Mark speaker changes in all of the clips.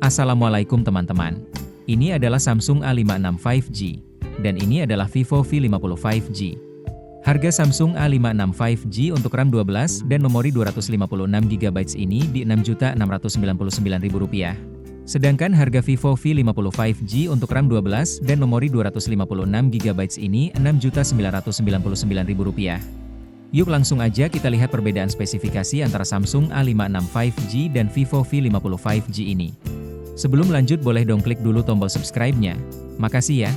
Speaker 1: Assalamualaikum teman-teman. Ini adalah Samsung A56 5G. Dan ini adalah Vivo V50 5G. Harga Samsung A56 5G untuk RAM 12 dan memori 256GB ini di Rp6.699.000. Sedangkan harga Vivo V50 5G untuk RAM 12 dan memori 256GB ini Rp6.999.000. Yuk langsung aja kita lihat perbedaan spesifikasi antara Samsung A56 5G dan Vivo V50 5G ini. Sebelum lanjut boleh dong klik dulu tombol subscribe-nya. Makasih ya.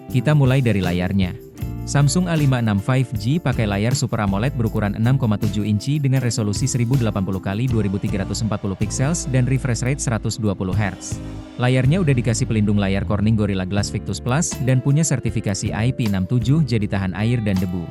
Speaker 1: Kita mulai dari layarnya. Samsung A56 5G pakai layar Super AMOLED berukuran 6,7 inci dengan resolusi 1080x2340 pixels dan refresh rate 120Hz. Layarnya udah dikasih pelindung layar Corning Gorilla Glass Victus Plus dan punya sertifikasi IP67 jadi tahan air dan debu.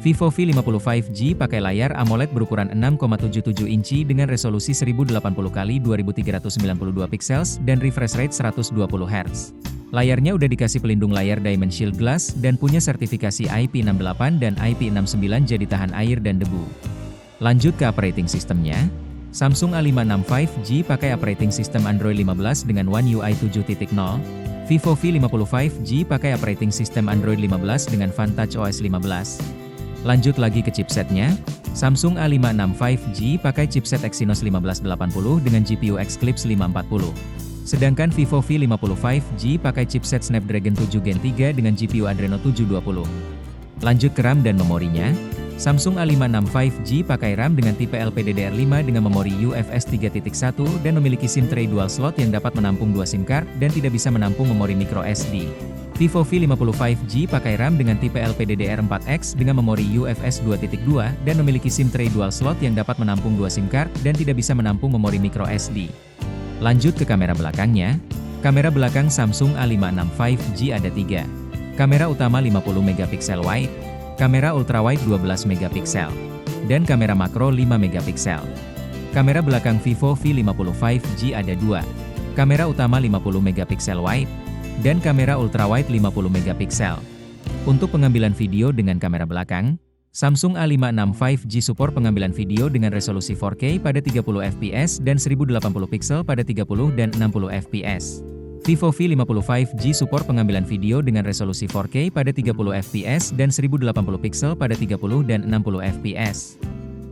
Speaker 1: Vivo V50 5G pakai layar AMOLED berukuran 6,77 inci dengan resolusi 1080x2392 pixels dan refresh rate 120Hz. Layarnya udah dikasih pelindung layar Diamond Shield Glass dan punya sertifikasi IP68 dan IP69 jadi tahan air dan debu. Lanjut ke operating systemnya. Samsung A56 5G pakai operating system Android 15 dengan One UI 7.0. Vivo V50 5G pakai operating system Android 15 dengan Vantage OS 15. Lanjut lagi ke chipsetnya. Samsung A56 5G pakai chipset Exynos 1580 dengan GPU Eclipse 540. Sedangkan Vivo V50 5G pakai chipset Snapdragon 7 Gen 3 dengan GPU Adreno 720. Lanjut ke RAM dan memorinya. Samsung A56 5G pakai RAM dengan tipe LPDDR5 dengan memori UFS 3.1 dan memiliki SIM tray dual slot yang dapat menampung 2 SIM card dan tidak bisa menampung memori microSD. Vivo V50 5G pakai RAM dengan tipe LPDDR4X dengan memori UFS 2.2 dan memiliki SIM tray dual slot yang dapat menampung 2 SIM card dan tidak bisa menampung memori microSD. Lanjut ke kamera belakangnya. Kamera belakang Samsung A56 5G ada 3. Kamera utama 50MP wide, kamera ultrawide 12MP, dan kamera makro 5MP. Kamera belakang Vivo V50 5G ada 2. Kamera utama 50MP wide, dan kamera ultrawide 50MP. Untuk pengambilan video dengan kamera belakang, Samsung A56 5G support pengambilan video dengan resolusi 4K pada 30fps dan 1080 pixel pada 30 dan 60fps. Vivo V50 5G support pengambilan video dengan resolusi 4K pada 30fps dan 1080 pixel pada 30 dan 60fps.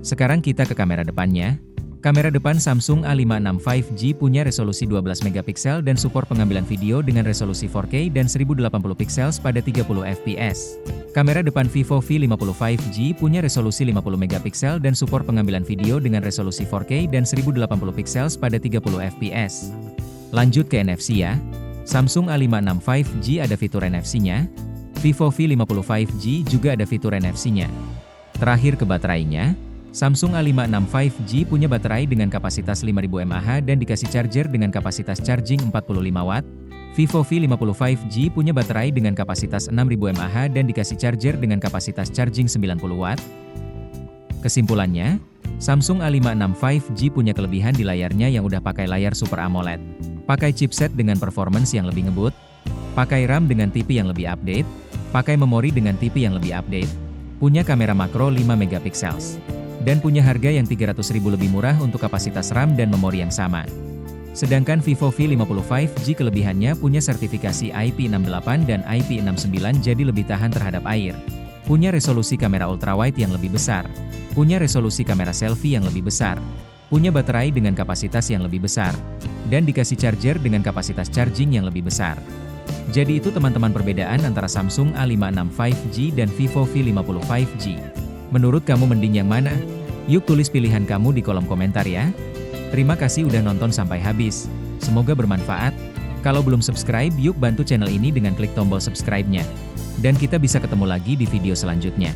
Speaker 1: Sekarang kita ke kamera depannya. Kamera depan Samsung A56 5G punya resolusi 12MP dan support pengambilan video dengan resolusi 4K dan 1080 pixels pada 30fps. Kamera depan Vivo V50 5G punya resolusi 50MP dan support pengambilan video dengan resolusi 4K dan 1080 pixels pada 30fps. Lanjut ke NFC ya. Samsung A56 5G ada fitur NFC-nya. Vivo V50 5G juga ada fitur NFC-nya. Terakhir ke baterainya. Samsung A56 5G punya baterai dengan kapasitas 5000 mAh dan dikasih charger dengan kapasitas charging 45W. Vivo V50 5G punya baterai dengan kapasitas 6000 mAh dan dikasih charger dengan kapasitas charging 90W. Kesimpulannya, Samsung A56 5G punya kelebihan di layarnya yang udah pakai layar Super AMOLED, pakai chipset dengan performance yang lebih ngebut, pakai RAM dengan tipe yang lebih update, pakai memori dengan tipe yang lebih update, punya kamera makro 5MP, dan punya harga yang Rp300.000 lebih murah untuk kapasitas RAM dan memori yang sama. Sedangkan Vivo V50 5G kelebihannya punya sertifikasi IP68 dan IP69 jadi lebih tahan terhadap air. Punya resolusi kamera ultrawide yang lebih besar. Punya resolusi kamera selfie yang lebih besar. Punya baterai dengan kapasitas yang lebih besar. Dan dikasih charger dengan kapasitas charging yang lebih besar. Jadi itu teman-teman perbedaan antara Samsung A56 5G dan Vivo V50 5G. Menurut kamu mending yang mana? Yuk tulis pilihan kamu di kolom komentar ya. Terima kasih udah nonton sampai habis. Semoga bermanfaat. Kalau belum subscribe, yuk bantu channel ini dengan klik tombol subscribe-nya. Dan kita bisa ketemu lagi di video selanjutnya.